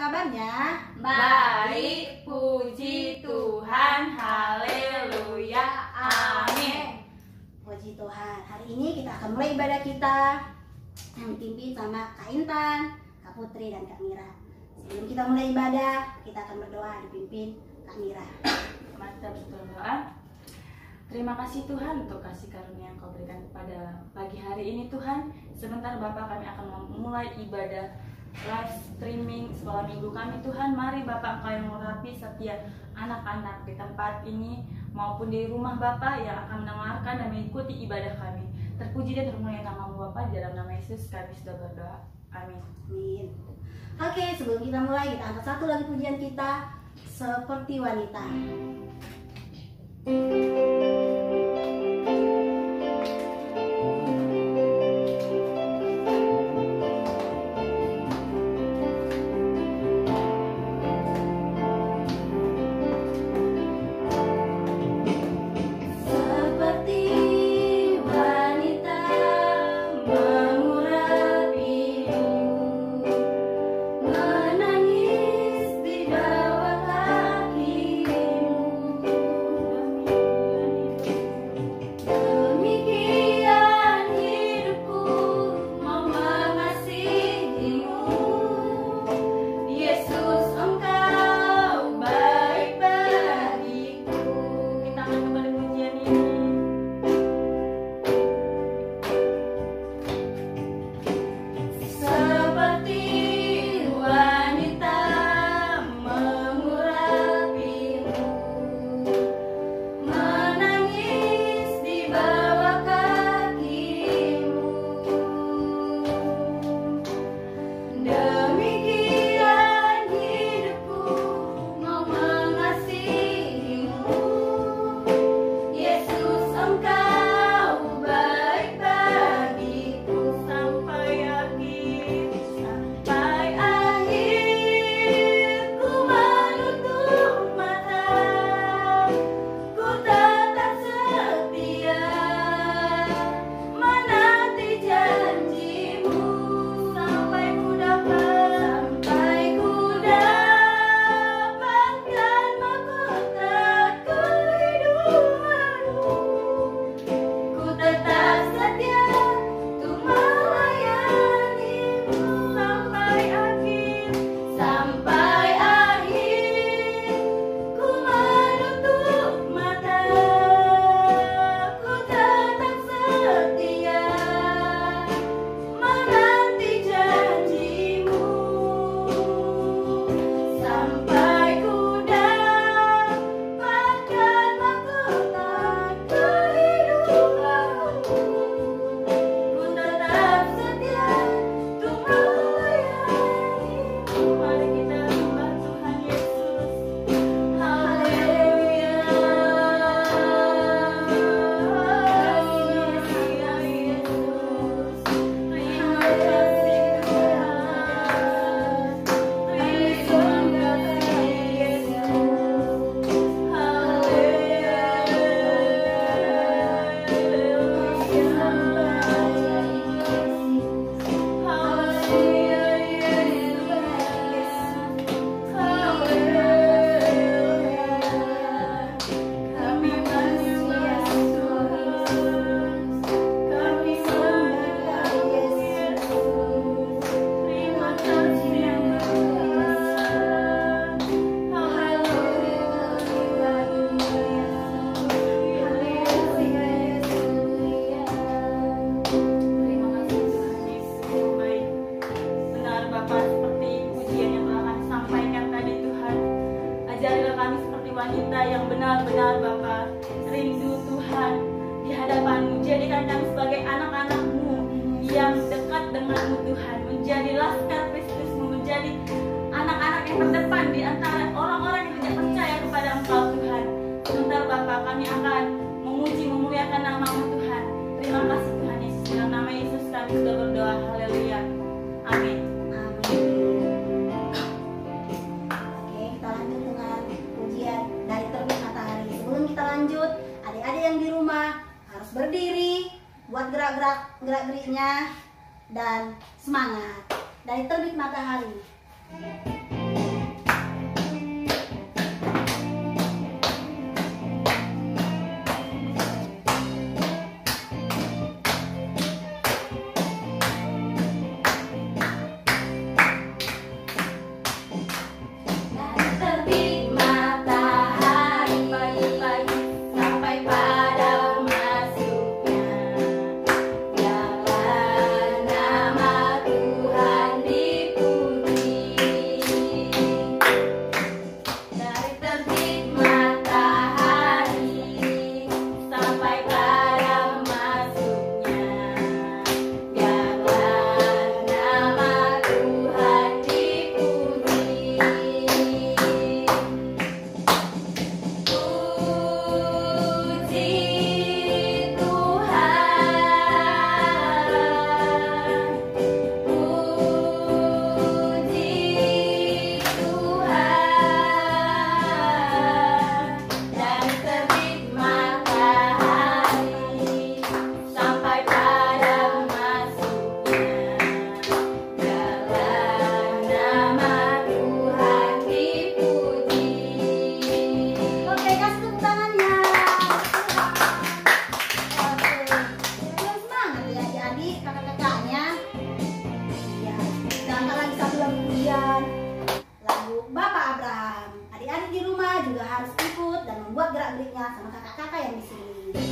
kabarnya? Baik, puji Tuhan, haleluya, amin. Puji Tuhan. Hari ini kita akan mulai ibadah kita yang dipimpin sama Kak Intan, Kak Putri, dan Kak Mira. Sebelum kita mulai ibadah, kita akan berdoa dipimpin Kak Mira. Mari kita berdoa. Terima kasih Tuhan untuk kasih karunia yang Kau berikan kepada pagi hari ini Tuhan. Sebentar Bapak kami akan memulai ibadah live streaming sekolah minggu kami Tuhan. Mari Bapak Engkau yang mengurapi setiap anak-anak di tempat ini maupun di rumah Bapak yang akan mendengarkan dan mengikuti ibadah kami. Terpuji dan termulia nama-Mu Bapak, di dalam nama Yesus kami sudah berdoa. Amin. Amin. Oke, sebelum kita mulai, kita angkat satu lagi pujian kita, Seperti Wanita. Wanita yang benar-benar Bapa rindu Tuhan di hadapan-Mu. Jadikan kami sebagai anak-anak-Mu yang dekat dengan-Mu Tuhan, menjadi laskar Kristus-Mu, menjadi anak-anak yang terdepan di antara orang-orang yang tidak percaya kepada Engkau Tuhan. Sebentar Bapa kami akan memuji memuliakan nama-Mu Tuhan. Terima kasih Tuhan Yesus, dalam nama Yesus kami sudah berdoa. Haleluya. Amin. Adik-adik yang di rumah harus berdiri, buat gerak-geriknya dan semangat dari terbit matahari. di sini.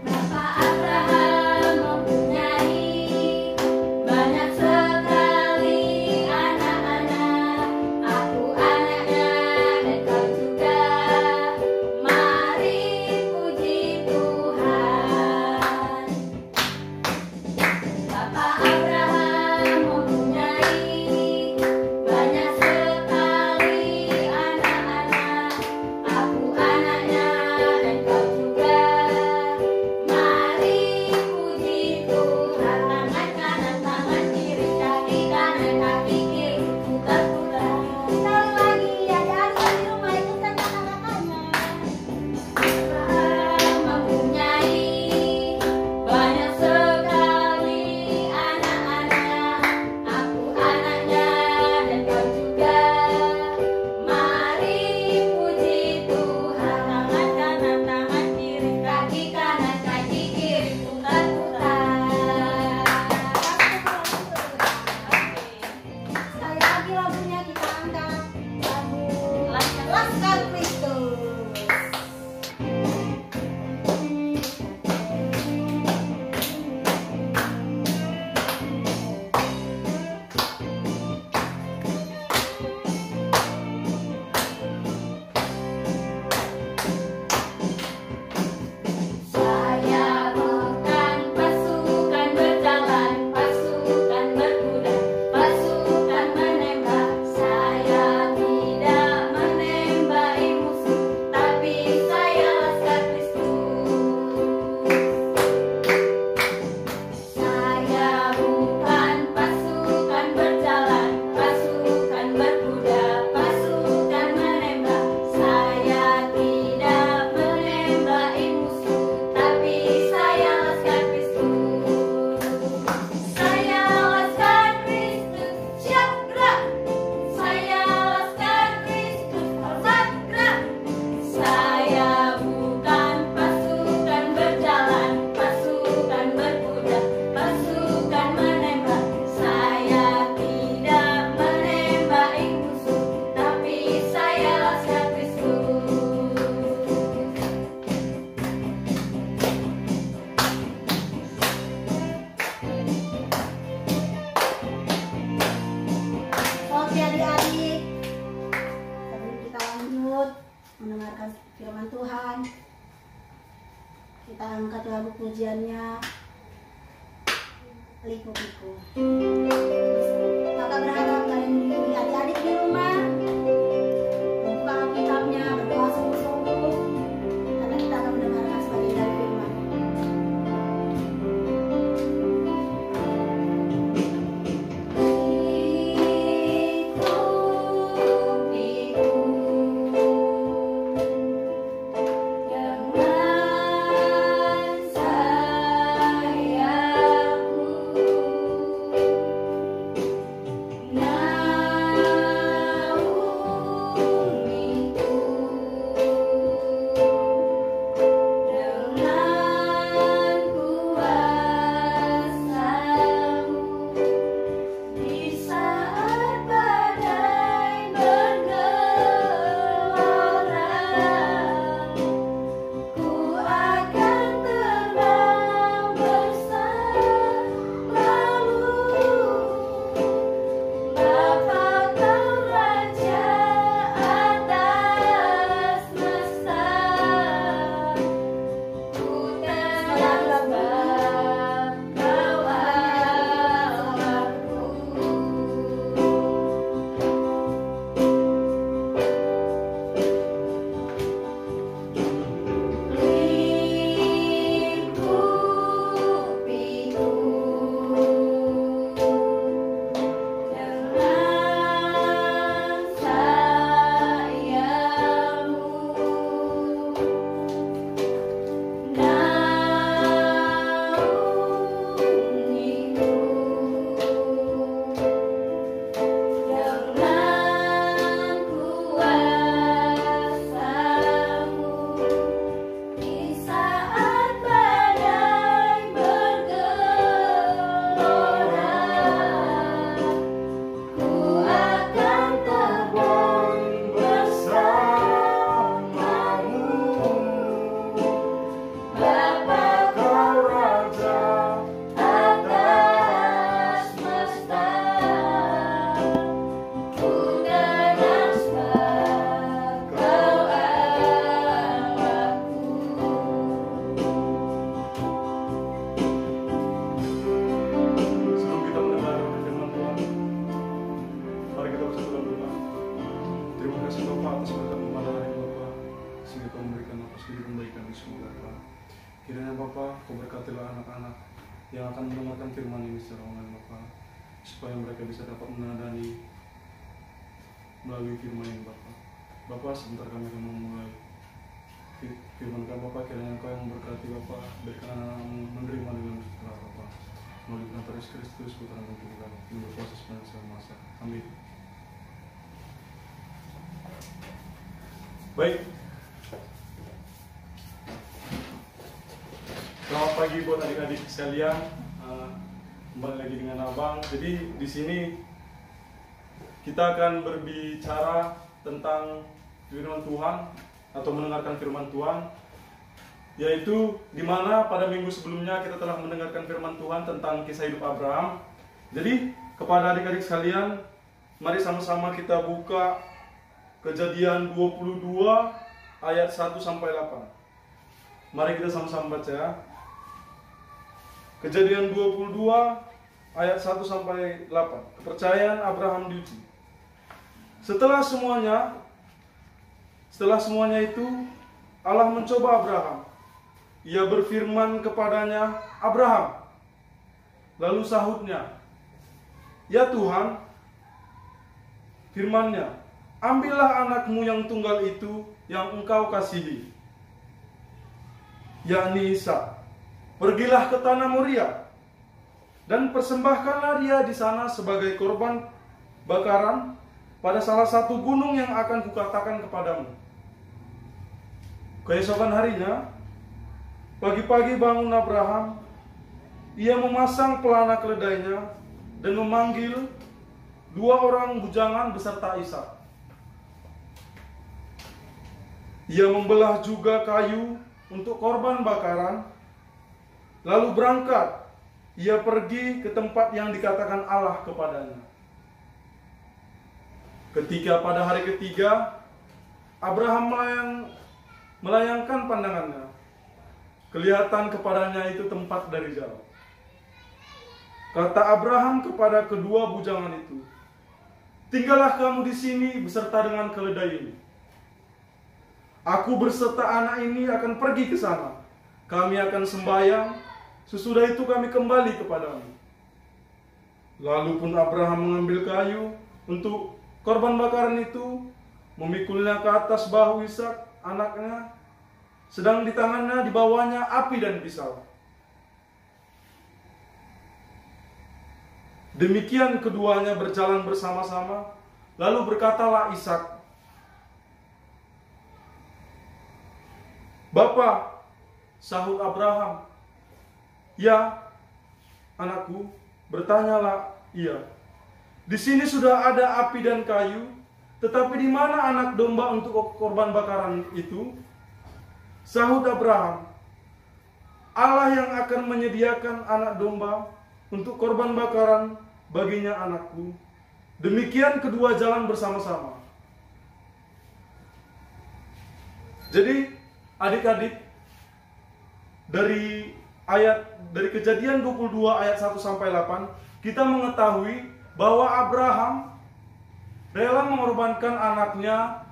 Bapak Abraham mempunyai banyak sekali anak-anak. Aku anaknya dan kau juga. Mari puji Tuhan. Bapak Abraham mempunyai banyak sekali anak-anak. Aku anaknya dan kau juga. Mari puji Tuhan. Tangan kanan, tangan kiri, kaki kanan, kaki kiri, putar-putar. Sekali lagi adik-adik di rumah ikutan kata-katanya. Abraham mempunyai banyak sekali anak-anak. Aku anaknya dan kau juga. Mari puji Tuhan. Tangan kanan, tangan kiri, kaki kanan, kaki kiri, putar-putar. Sekali lagi lagunya kita angkat. Lagu Laskar Kristus. Saya bukan pasukan berjalan, pasukan berkuda, pasukan menembak. Saya tidak menembaki musuh, tapi saya laskar Kristus. Saya bukan pasukan berjalan, pasukan berkuda, pasukan menembak. Saya tidak menembaki musuh, tapi saya laskar Kristus. Saya laskar Kristus, siap gerak. Saya laskar Kristus, hormat gerak. Saya bukan pasukan berjalan, pasukan berkuda, pasukan menembak. Saya tidak menembaki musuh, tapi saya laskar Kristus. Oke adik-adik, sebelum kita lanjut mendengarkan firman Tuhan, kita angkat lagu pujiannya Liku-liku. Kakak berharap kalian mengikuti adik-adik di rumah membuka Alkitabnya, berdoa sungguh-sungguh, karena kita akan mendengarkan sebagian dari firman. Dengan firman ini secara online Bapak, supaya mereka bisa dapat meneladani melalui firman ini Bapak. Bapak, sebentar kami akan memulai firman kami Bapak, kiranya Engkau yang memberkati Bapak, berikan anak-anakmu menerima dengan segala Bapak, melalui Tuhan Yesus Kristus Putra Tuhan kami, yang berkuasa sepanjang masa. Amin. Baik. Selamat pagi buat adik-adik sekalian. Kembali lagi dengan Abang. Jadi di sini kita akan berbicara tentang firman Tuhan atau mendengarkan firman Tuhan, yaitu di mana pada minggu sebelumnya kita telah mendengarkan firman Tuhan tentang kisah hidup Abraham. Jadi kepada adik-adik sekalian, mari sama-sama kita buka Kejadian 22 ayat 1 sampai 8. Mari kita sama-sama baca. Kejadian 22 ayat 1 sampai 8. Kepercayaan Abraham diuji. Setelah semuanya itu Allah mencoba Abraham. Ia berfirman kepadanya, "Abraham." Lalu sahutnya, "Ya Tuhan." Firman-Nya, "Ambillah anakmu yang tunggal itu yang engkau kasihi, yakni Ishak. Pergilah ke tanah Moria dan persembahkanlah dia di sana sebagai korban bakaran pada salah satu gunung yang akan kukatakan kepadamu." Keesokan harinya, pagi-pagi bangun Abraham. Ia memasang pelana keledainya dan memanggil 2 orang bujangan beserta Ishak. Ia membelah juga kayu untuk korban bakaran, lalu berangkat. Ia pergi ke tempat yang dikatakan Allah kepadanya. Ketika pada hari ketiga, Abraham melayangkan pandangannya. Kelihatan kepadanya itu tempat dari jauh. Kata Abraham kepada kedua bujangan itu, "Tinggallah kamu di sini beserta dengan keledai ini. Aku berserta anak ini akan pergi ke sana. Kami akan sembahyang, sesudah itu kami kembali kepadamu." Lalu pun Abraham mengambil kayu untuk korban bakaran itu, memikulnya ke atas bahu Ishak anaknya, sedang di tangannya dibawanya api dan pisau. Demikian keduanya berjalan bersama-sama, lalu berkatalah Ishak, "Bapa," sahut Abraham. "Ya, anakku," bertanyalah ia. "Di sini sudah ada api dan kayu, tetapi di mana anak domba untuk korban bakaran itu?" Sahut Abraham, "Allah yang akan menyediakan anak domba untuk korban bakaran baginya anakku." Demikian kedua jalan bersama-sama. Jadi adik-adik, dari Kejadian 22 ayat 1 sampai 8, kita mengetahui bahwa Abraham rela mengorbankan anaknya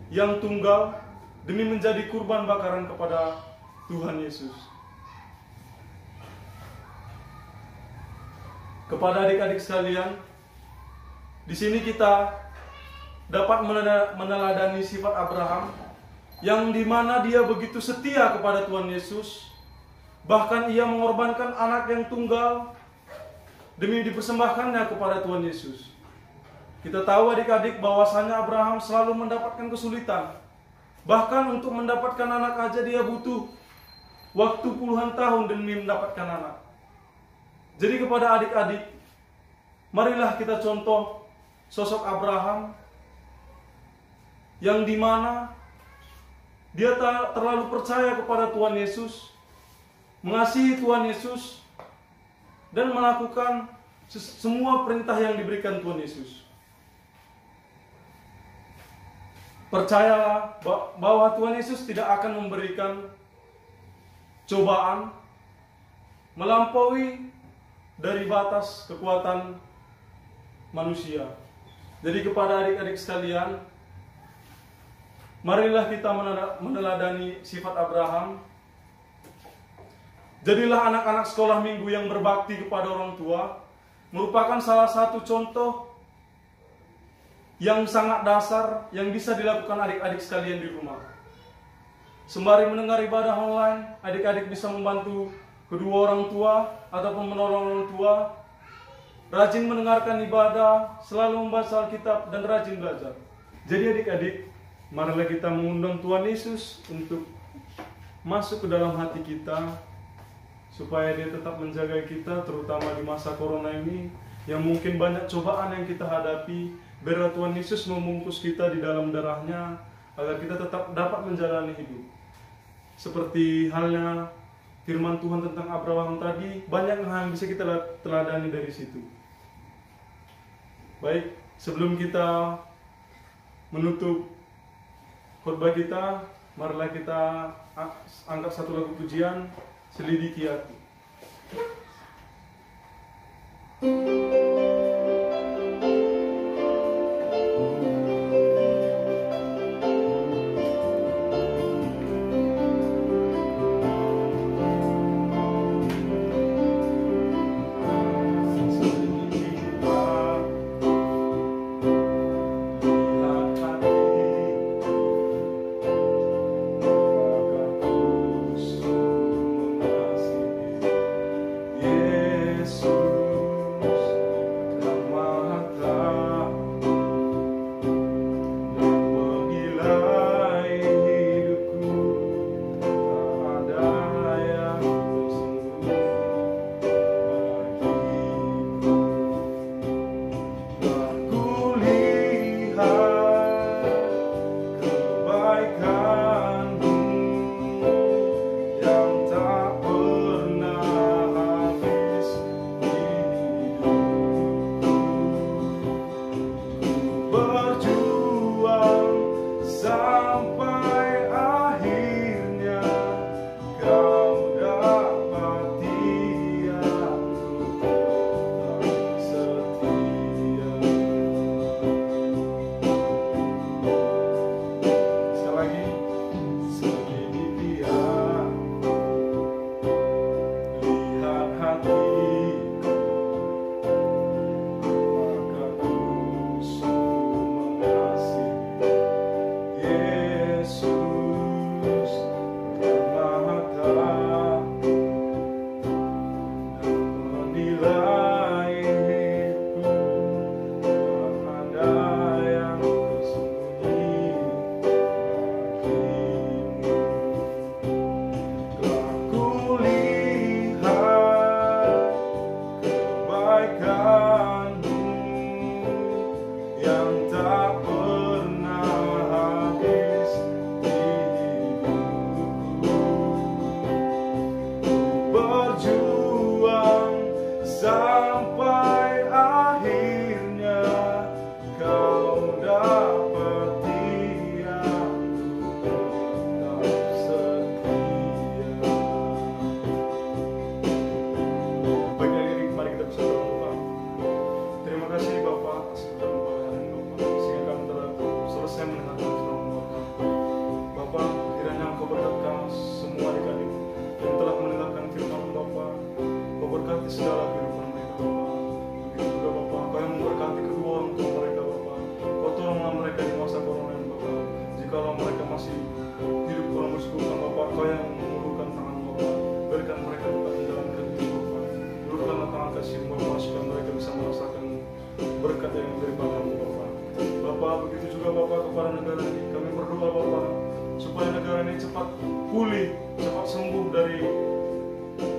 yang tunggal demi menjadi kurban bakaran kepada Tuhan Yesus. Kepada adik-adik sekalian, di sini kita dapat meneladani sifat Abraham, yang dimana dia begitu setia kepada Tuhan Yesus. Bahkan ia mengorbankan anak yang tunggal demi dipersembahkannya kepada Tuhan Yesus. Kita tahu adik-adik bahwasanya Abraham selalu mendapatkan kesulitan. Bahkan untuk mendapatkan anak aja dia butuh waktu puluhan tahun demi mendapatkan anak. Jadi kepada adik-adik, marilah kita contoh sosok Abraham, yang dimana dia terlalu percaya kepada Tuhan Yesus, mengasihi Tuhan Yesus, dan melakukan semua perintah yang diberikan Tuhan Yesus. Percayalah bahwa Tuhan Yesus tidak akan memberikan cobaan melampaui dari batas kekuatan manusia. Jadi kepada adik-adik sekalian, marilah kita meneladani sifat Abraham. Jadilah anak-anak sekolah minggu yang berbakti kepada orang tua, merupakan salah satu contoh yang sangat dasar yang bisa dilakukan adik-adik sekalian di rumah. Sembari mendengar ibadah online, adik-adik bisa membantu kedua orang tua ataupun menolong orang tua, rajin mendengarkan ibadah, selalu membaca Alkitab dan rajin belajar. Jadi adik-adik, marilah kita mengundang Tuhan Yesus untuk masuk ke dalam hati kita, supaya Dia tetap menjaga kita, terutama di masa corona ini, yang mungkin banyak cobaan yang kita hadapi. Biarlah Tuhan Yesus membungkus kita di dalam darah-Nya, agar kita tetap dapat menjalani hidup. Seperti halnya firman Tuhan tentang Abraham tadi, banyak hal yang bisa kita teladani dari situ. Baik, sebelum kita menutup khotbah kita, marilah kita angkat satu lagu pujian, Selidiki Hati.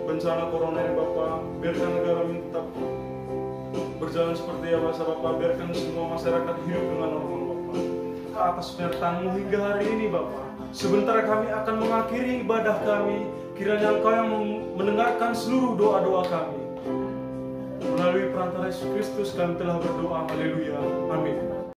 Bencana corona ini Bapak, biarkan negara ini tetap berjalan seperti biasa Bapak, biarkan semua masyarakat hidup dengan normal Bapak. Atas perintah-Mu hingga hari ini Bapak, sebentar kami akan mengakhiri ibadah kami, kiranya Engkau yang mendengarkan seluruh doa-doa kami. Melalui perantara Yesus Kristus kami telah berdoa, haleluya.